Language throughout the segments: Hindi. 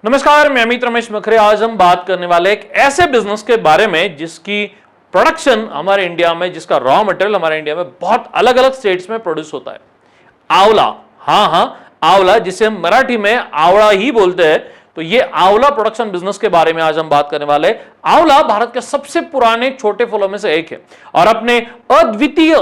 नमस्कार, मैं अमित रमेश मखरे। आज हम बात करने वाले एक ऐसे बिजनेस के बारे में जिसकी प्रोडक्शन हमारे इंडिया में, जिसका रॉ मटेरियल हमारे इंडिया में बहुत अलग अलग स्टेट्स में प्रोड्यूस होता है। आंवला, हाँ, आंवला, जिसे हम मराठी में आवड़ा ही बोलते हैं। तो ये आंवला प्रोडक्शन बिजनेस के बारे में आज हम बात करने वाले हैं। आंवला भारत के सबसे पुराने छोटे फलों में से एक है और अपने अद्वितीय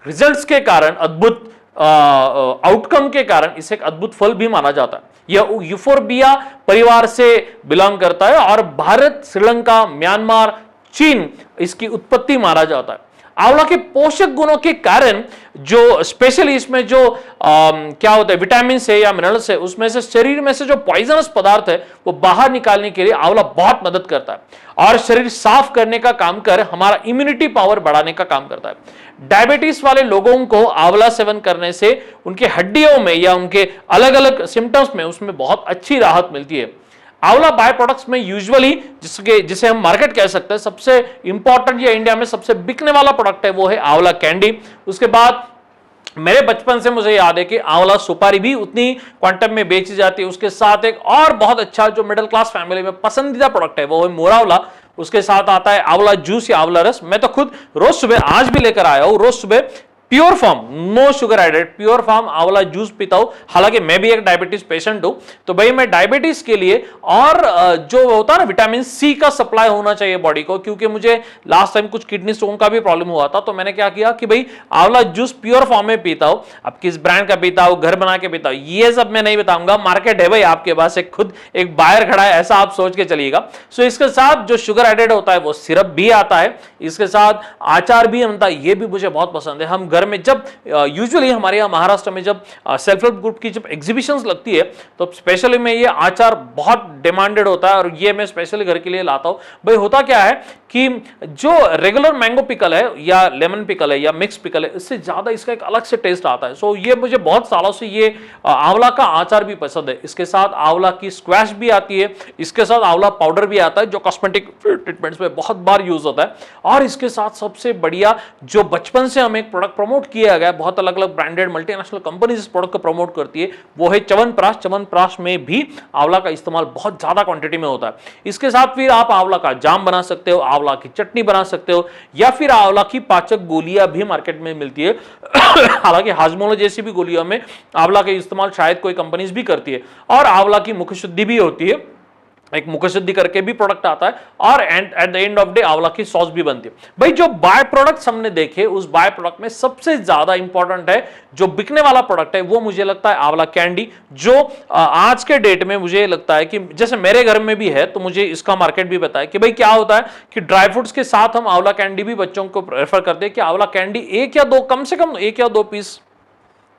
रिजल्ट्स के कारण, अद्भुत आउटकम के कारण इसे एक अद्भुत फल भी माना जाता है। यह यूफोरबिया परिवार से बिलोंग करता है और भारत, श्रीलंका, म्यांमार, चीन इसकी उत्पत्ति माना जाता है। आंवला के पोषक गुणों के कारण जो स्पेशली इसमें जो क्या होता है, विटामिन है या मिनरल्स है, उसमें से शरीर में से जो पॉइजनस पदार्थ है वो बाहर निकालने के लिए आंवला बहुत मदद करता है और शरीर साफ करने का काम कर हमारा इम्यूनिटी पावर बढ़ाने का काम करता है। डायबिटीज वाले लोगों को आंवला सेवन करने से उनके हड्डियों में या उनके अलग अलग सिम्टम्स में उसमें बहुत अच्छी राहत मिलती है। आंवला बाय प्रोडक्ट्स में यूजुअली जिसे हम मार्केट कह सकते हैं, सबसे इंपॉर्टेंट या इंडिया में सबसे बिकने वाला प्रोडक्ट है वो है आंवला कैंडी। उसके बाद मेरे बचपन से मुझे याद है कि आंवला सुपारी भी उतनी क्वांटम में बेची जाती है। उसके साथ एक और बहुत अच्छा जो मिडिल क्लास फैमिली में पसंदीदा प्रोडक्ट है वो है मोरावला। उसके साथ आता है आंवला जूस या आंवला रस। मैं तो खुद रोज सुबह, आज भी लेकर आया हूं, रोज सुबह pure form, no sugar added, pure form amla juice पीता हूं। हालांकि मैं भी एक डायबिटीज पेशेंट हूं, तो भाई मैं डायबिटीज के लिए और जो होता है ना विटामिन सी का सप्लाई होना चाहिए बॉडी को, क्योंकि मुझे लास्ट टाइम कुछ किडनी स्टोन का भी प्रॉब्लम हुआ था। तो मैंने क्या किया कि भाई आंवला जूस प्योर फॉर्म में पीता हूं। अब किस ब्रांड का पीता हूं, घर बना के पीता हूं, ये सब मैं नहीं बताऊंगा। मार्केट है भाई आपके पास, एक खुद एक बायर खड़ा है, ऐसा आप सोच के चलिएगा। सो इसके साथ जो शुगर एडेड होता है वो सिरप भी आता है, इसके साथ आचार भी बनता है, ये भी मुझे बहुत पसंद है। हम घर में जब यूजुअली हमारे यहाँ महाराष्ट्र में जब सेल्फ हेल्प ग्रुप की जब एग्जीबिशंस लगती है तो स्पेशली में ये आचार बहुत डिमांडेड होता है और ये मैं स्पेशली घर के लिए लाता हूं। भाई होता क्या है कि जो रेगुलर मैंगो पिकल है या लेमन पिकल है या मिक्स पिकल है, इससे ज्यादा इसका एक अलग से टेस्ट आता है। सो ये मुझे बहुत सालों से ये आंवला का आचार भी पसंद है। इसके साथ आंवला की स्क्वैश भी आती है, इसके साथ आंवला पाउडर भी आता है जो कॉस्मेटिक ट्रीटमेंट्स में बहुत बार यूज होता है। और इसके साथ सबसे बढ़िया जो बचपन से हमें एक प्रोडक्ट प्रमोट किया गया, बहुत अलग अलग ब्रांडेड मल्टीनेशनल कंपनीज इस प्रोडक्ट को प्रमोट करती है, वो है च्यवनप्राश। च्यवनप्राश में भी आंवला का इस्तेमाल बहुत ज्यादा क्वांटिटी में होता है। इसके साथ फिर आप आंवला का जाम बना सकते हो, आंवला की चटनी बना सकते हो, या फिर आंवला की पाचक गोलियां भी मार्केट में मिलती है। हालांकि हाजमोला जैसी भी गोलियों में आंवला का इस्तेमाल शायद कोई कंपनीज भी करती है। और आंवला की मुख शुद्धि भी होती है, एक मुख शुद्धि करके भी प्रोडक्ट आता है। और at the end of day आंवला की सॉस भी बनती है। भाई जो बाय प्रोडक्ट्स हमने देखे, उस बाय प्रोडक्ट में सबसे ज्यादा इंपॉर्टेंट है, जो बिकने वाला प्रोडक्ट है, वो मुझे लगता है आंवला कैंडी, जो आज के डेट में मुझे लगता है कि जैसे मेरे घर में भी है तो मुझे इसका मार्केट भी पता है कि भाई क्या होता है कि ड्राई फ्रूट्स के साथ हम आंवला कैंडी भी बच्चों को प्रेफर करते हैं कि आंवला कैंडी एक या दो, कम से कम एक या दो पीस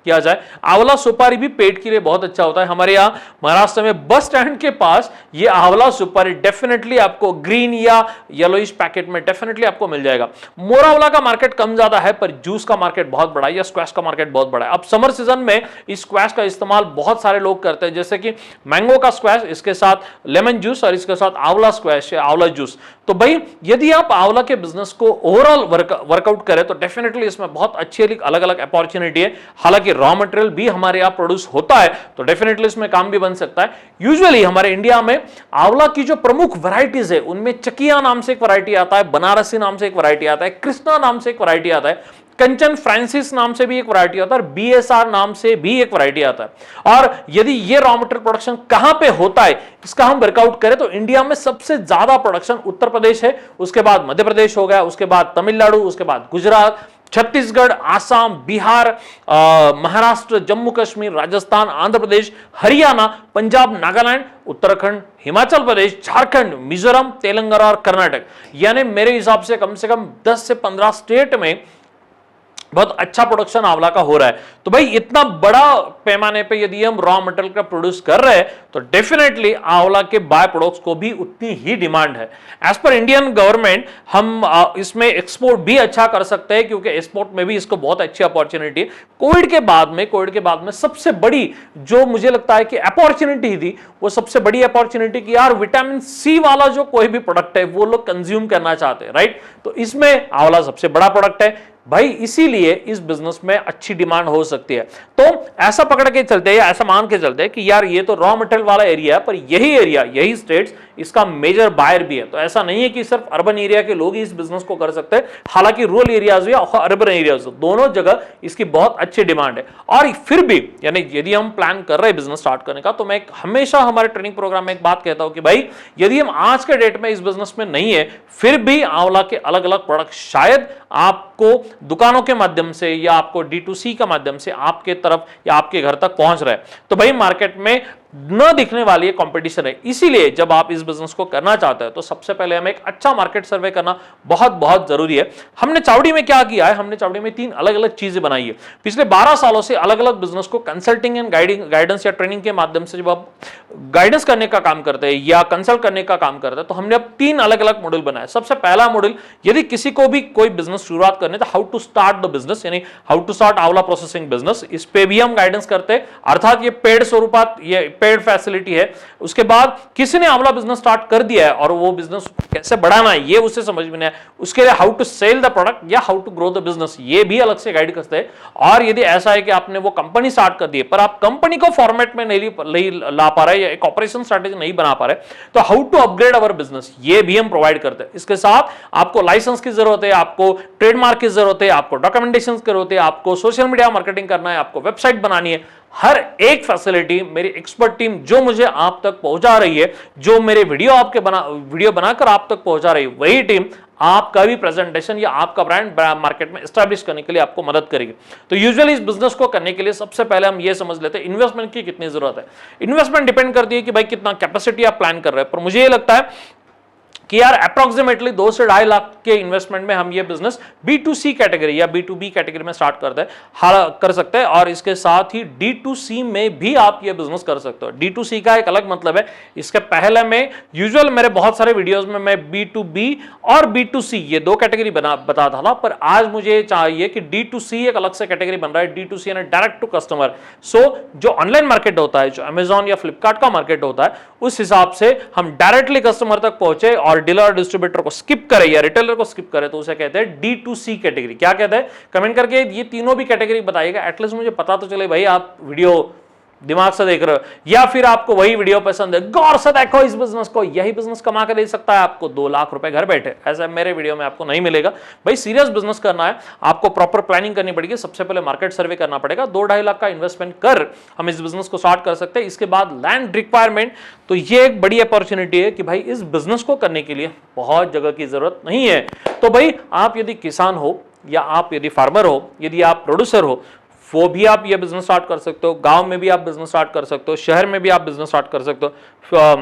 किया जाए। आंवला सुपारी भी पेट के लिए बहुत अच्छा होता है। हमारे यहाँ महाराष्ट्र में बस स्टैंड के पास ये आंवला सुपारी डेफिनेटली आपको ग्रीन या येलोइश पैकेट में डेफिनेटली आपको मिल जाएगा। मोरावला का मार्केट कम ज्यादा है, पर जूस का मार्केट बहुत बड़ा है, या स्क्वैश का मार्केट बहुत बड़ा है। अब समर सीजन में इस स्क्वैश का इस्तेमाल बहुत सारे लोग करते हैं, जैसे कि मैंगो का स्क्वैश, इसके साथ लेमन जूस और इसके साथ आंवला स्क्वैश या आंवला जूस। तो भाई यदि आप आंवला के बिजनेस को ओवरऑल वर्कआउट करें तो डेफिनेटली इसमें बहुत अच्छी अलग अलग अपॉर्चुनिटी है। हालांकि रॉ मटेरियल भी हमारे यहां प्रोड्यूस होता है तो डेफिनेटली इसमें काम भी बन सकता है। यूजुअली हमारे इंडिया में आंवला की जो प्रमुख वैरायटीज है उनमें चकिया नाम से एक वैरायटी आता है, बनारसी नाम से एक वैरायटी आता है, कृष्णा नाम से एक वैरायटी आता है, कंचन फ्रांसिस नाम से भी एक वैरायटी आता है, और बीएसआर नाम से भी एक वैरायटी आता है। और यदि ये रॉ मटेरियल प्रोडक्शन कहां पे होता है इसका हम वर्कआउट करें तो इंडिया में सबसे ज्यादा प्रोडक्शन उत्तर प्रदेश है, उसके बाद मध्य प्रदेश हो गया, उसके बाद तमिलनाडु, उसके बाद गुजरात, छत्तीसगढ़, आसाम, बिहार, महाराष्ट्र, जम्मू कश्मीर, राजस्थान, आंध्र प्रदेश, हरियाणा, पंजाब, नागालैंड, उत्तराखंड, हिमाचल प्रदेश, झारखंड, मिजोरम, तेलंगाना और कर्नाटक। यानी मेरे हिसाब से कम 10 से 15 स्टेट में बहुत अच्छा प्रोडक्शन आंवला का हो रहा है। तो भाई इतना बड़ा पैमाने पे यदि हम रॉ मटेरियल का प्रोड्यूस कर रहे हैं तो डेफिनेटली आंवला के बाय प्रोडक्ट्स को भी उतनी ही डिमांड है। एज पर इंडियन गवर्नमेंट हम इसमें एक्सपोर्ट भी अच्छा कर सकते हैं, क्योंकि एक्सपोर्ट में भी इसको बहुत अच्छी अपॉर्चुनिटी है। कोविड के बाद में सबसे बड़ी जो मुझे लगता है कि अपॉर्चुनिटी थी, वो सबसे बड़ी अपॉर्चुनिटी की यार विटामिन सी वाला जो कोई भी प्रोडक्ट है वो लोग कंज्यूम करना चाहते हैं, राइट। तो इसमें आंवला सबसे बड़ा प्रोडक्ट है। भाई इसीलिए इस बिजनेस में अच्छी डिमांड हो सकती है। तो ऐसा पकड़ के चलते हैं या ऐसा मान के चलते हैं कि यार ये तो रॉ मटेरियल वाला एरिया है, पर यही एरिया, यही स्टेट्स इसका मेजर बायर भी है। तो ऐसा नहीं है कि सिर्फ अर्बन एरिया के लोग ही इस बिजनेस को कर सकते हैं, हालांकि रूरल एरियाज भी और अर्बन एरियाज दोनों जगह इसकी बहुत अच्छी डिमांड है। और फिर भी यानी यदि हम प्लान कर रहे हैं बिजनेस स्टार्ट करने का, तो मैं हमेशा हमारे ट्रेनिंग प्रोग्राम में एक बात कहता हूं कि भाई यदि हम आज के डेट में इस बिजनेस में नहीं है, फिर भी आंवला के अलग अलग प्रोडक्ट शायद आपको दुकानों के माध्यम से या आपको D2C के माध्यम से आपके तरफ या आपके घर तक पहुंच रहा है, तो भाई मार्केट में न दिखने वाली एक कंपटीशन है। इसीलिए जब आप इस बिजनेस को करना चाहते हैं तो सबसे पहले हमें एक अच्छा मार्केट सर्वे करना बहुत बहुत जरूरी है। हमने चावड़ी में क्या किया है, हमने चावड़ी में 3 अलग अलग चीजें बनाई है। पिछले 12 सालों से अलग अलग बिजनेस को कंसल्टिंग एंड गाइडेंस या ट्रेनिंग के माध्यम से जब आप गाइडेंस करने का काम करते हैं या कंसल्ट करने का काम करते हैं, तो हमने अब 3 अलग अलग मॉड्यूल बनाए। सबसे पहला मॉड्यूल, यदि किसी को भी कोई बिजनेस शुरुआत करने, तो how to start the business, यानी how to start amla processing business, इस पे भी हम गाइडेंस करते हैं, अर्थात ये पेड स्वरूपात, ये पेड फैसिलिटी है। उसके बाद किसी ने आंवला बिजनेस स्टार्ट कर दिया है और वो बिजनेस कैसे बढ़ाना है ये उसे समझ में नहीं है, उसके लिए how to sell the product या how to grow the business, ये भी अलग से गाइड करते हैं। और यदि ऐसा है कि आपने वो कंपनी स्टार्ट कर दी है पर आप कंपनी को फॉर्मेट में नहीं ला पा रहे या एक ऑपरेशन स्ट्रेटेजी नहीं बना पा रहे, तो how to upgrade our business, ये भी हम प्रोवाइड करते हैं। इसके साथ आपको लाइसेंस की जरूरत है, आपको ट्रेडमार्क की जरूरत है, आपको डॉक्यूमेंटेशन की जरूरत है, आपको सोशल मीडिया मार्केटिंग करना है, आपको वेबसाइट बनानी है, हर एक फैसिलिटी मेरी एक्सपर्ट टीम जो मुझे आप तक पहुंचा रही है, जो मेरे वीडियो बनाकर आप तक पहुंचा रही है, वही टीम आपका भी प्रेजेंटेशन या आपका ब्रांड मार्केट में एस्टैब्लिश करने के लिए आपको मदद करेगी। तो यूजुअली इस बिजनेस को करने के लिए सबसे पहले हम ये समझ लेते हैं इन्वेस्टमेंट की कितनी जरूरत है। इन्वेस्टमेंट डिपेंड करती है कि भाई कितना कैपेसिटी आप प्लान कर रहे हैं, पर मुझे ये लगता है कि यार अप्रोक्सीमेटली 2 से 2.5 लाख के इन्वेस्टमेंट में हम ये बिजनेस B2C कैटेगरी या B2B कैटेगरी में स्टार्ट कर सकते हैं। और इसके साथ ही D2C में भी आप ये बिजनेस कर सकते हो। D2C का एक अलग मतलब है, इसके पहले में यूजुअल मेरे बहुत सारे वीडियोस में मैं B2B और B2C ये 2 कैटेगरी बताता था, पर आज मुझे चाहिए कि D2C एक अलग से कैटेगरी बन रहा है। D2C यानी डायरेक्ट टू कस्टमर। सो जो ऑनलाइन मार्केट होता है, जो अमेजॉन या फ्लिपकार्ट का मार्केट होता है, उस हिसाब से हम डायरेक्टली कस्टमर तक पहुंचे और डीलर और डिस्ट्रीब्यूटर को स्किप करे या रिटेलर को स्किप करे, तो उसे कहते हैं D2C कैटेगरी। क्या कहते हैं, कमेंट करके ये तीनों भी कैटेगरी बताइएगा, एटलीस्ट मुझे पता तो चले भाई आप वीडियो दिमाग से देख रहे हो या फिर आपको वही वीडियो पसंद है। गौर से देखो इस बिजनेस को, यही बिजनेस कमा के दे सकता है आपको 2 लाख रुपए घर बैठे। ऐसा मेरे वीडियो में आपको नहीं मिलेगा। भाई सीरियस बिजनेस करना है, आपको प्रॉपर प्लानिंग करनी पड़ेगी। सबसे पहले मार्केट सर्वे करना पड़ेगा, 2-2.5 लाख का इन्वेस्टमेंट कर हम इस बिजनेस को स्टार्ट कर सकते हैं। इसके बाद लैंड रिक्वायरमेंट, तो ये एक बड़ी अपॉर्चुनिटी है कि भाई इस बिजनेस को करने के लिए बहुत जगह की जरूरत नहीं है। तो भाई आप यदि किसान हो या आप यदि फार्मर हो, यदि आप प्रोड्यूसर हो, वो भी आप ये बिजनेस स्टार्ट कर सकते हो। गांव में भी आप बिजनेस स्टार्ट कर सकते हो, शहर में भी आप बिजनेस स्टार्ट कर सकते हो,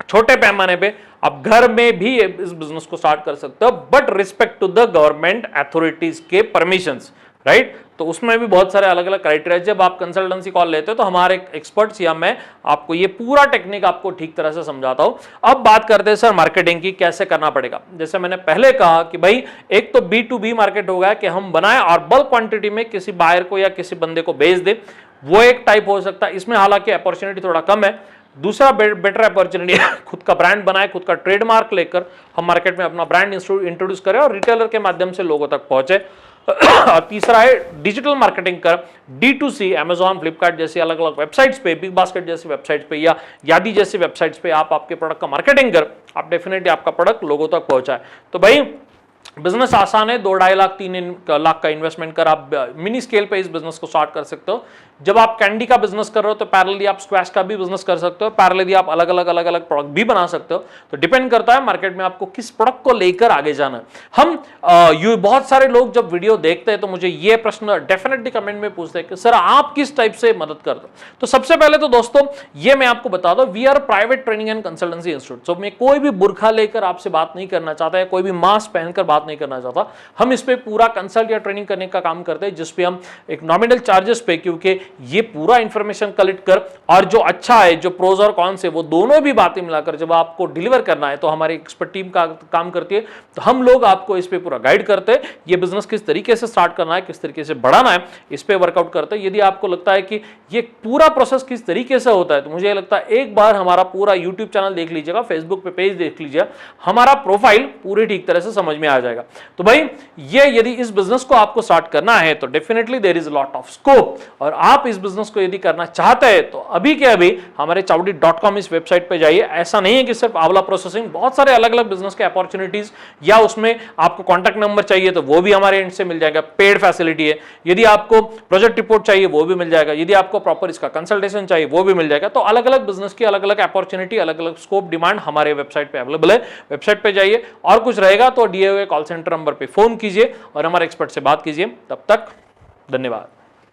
छोटे पैमाने पे आप घर में भी इस बिजनेस को स्टार्ट कर सकते हो, but respect to the government authorities के परमिशंस, राइट। तो उसमें भी बहुत सारे अलग अलग क्राइटेरिया। जब आप कंसल्टेंसी कॉल लेते हो तो हमारे एक्सपर्ट्स या मैं आपको ये पूरा टेक्निक आपको ठीक तरह से समझाता हूं। अब बात करते हैं सर मार्केटिंग की, कैसे करना पड़ेगा। जैसे मैंने पहले कहा कि भाई एक तो B2B मार्केट हो गया कि हम बनाएं और बल्क क्वांटिटी में किसी बायर को या किसी बंदे को बेच दे, वो एक टाइप हो सकता है। इसमें हालांकि अपॉर्चुनिटी थोड़ा कम है। दूसरा बेटर अपॉर्चुनिटी खुद का ब्रांड बनाए, खुद का ट्रेडमार्क लेकर हम मार्केट में अपना ब्रांड इंट्रोड्यूस करें और रिटेलर के माध्यम से लोगों तक पहुंचे। और तीसरा है डिजिटल मार्केटिंग कर, D2C, अमेजॉन, फ्लिपकार्ट जैसी अलग अलग वेबसाइट्स पे, बिग बास्केट जैसी वेबसाइट्स पे या यादी जैसी वेबसाइट्स पे आप आपके प्रोडक्ट का मार्केटिंग कर, आप डेफिनेटली आपका प्रोडक्ट लोगों तक पहुंचाए। तो भाई बिजनेस आसान है, 2-2.5 लाख 3 लाख का इन्वेस्टमेंट कर आप मिनी स्केल पे इस बिजनेस को स्टार्ट कर सकते हो। जब आप कैंडी का बिजनेस कर रहे हो तो पैरेलली आप स्क्वैश का भी बिजनेस कर सकते हो, पैरेलली आप अलग अलग प्रोडक्ट भी बना सकते हो। तो डिपेंड करता है मार्केट में आपको किस प्रोडक्ट को लेकर आगे जाना है। हम बहुत सारे लोग जब वीडियो देखते हैं तो मुझे ये प्रश्न डेफिनेटली कमेंट में पूछते हैं कि सर आप किस टाइप से मदद करते हो। तो सबसे पहले तो दोस्तों ये मैं आपको बता दूं, we are private training and consultancy institute. So मैं कोई भी बुरखा लेकर आपसे बात नहीं करना चाहता है, कोई भी मास्क पहनकर बात नहीं करना चाहता। हम इस पे पूरा कंसल्ट या ट्रेनिंग करने का काम करते हैं, जिसपे हम एक नॉमिनल चार्जेस पे, क्योंकि ये पूरा इंफॉर्मेशन कलेक्ट कर और जो अच्छा है, जो प्रोज और कॉन्स है, वो दोनों भी बातें मिलाकर जब आपको डिलीवर करना है तो हमारी एक्सपर्ट टीम का काम करती है। तो हम लोग आपको इस पे पूरा गाइड करते हैं, ये बिजनेस किस तरीके से स्टार्ट करना है, किस तरीके से बढ़ाना है, इस पे वर्कआउट करते हैं। यदि आपको लगता है कि ये पूरा प्रोसेस किस तरीके से होता है, तो मुझे लगता है एक बार हमारा पूरा यूट्यूब चैनल देख लीजिएगा, फेसबुक पे पेज देख लीजिएगा, हमारा प्रोफाइल पूरी ठीक तरह से समझ में आ आ जाएगा। तो भाई ये यदि इस बिजनेस को आपको स्टार्ट करना है तो definitely there is lot of scope, और आप इस बिजनेस को यदि करना चाहते हैं तो अभी के अभी हमारे chowdi.com इस वेबसाइट पे जाइए। ऐसा नहीं है कि सिर्फ आंवला प्रोसेसिंग, बहुत सारे अलग अलग बिजनेस के अपॉर्चुनिटीज, या उसमें आपको कॉन्टैक्ट नंबर चाहिए तो वो भी हमारे एंड से मिल जाएगा, पेड फैसिलिटी है। यदि आपको प्रोजेक्ट रिपोर्ट चाहिए वो भी मिल जाएगा, यदि आपको प्रॉपर इसका कंसल्टेशन चाहिए वो भी मिल जाएगा। तो अलग अलग बिजनेस की अलग अलग अपॉर्चुनिटी, अलग अलग स्कोप, डिमांड हमारे वेबसाइट पे अवेलेबल है। वेबसाइट पे जाइए, और कुछ रहेगा तो दिए हुए कॉल सेंटर नंबर पे फोन कीजिए और हमारे एक्सपर्ट से बात कीजिए। तब तक धन्यवाद।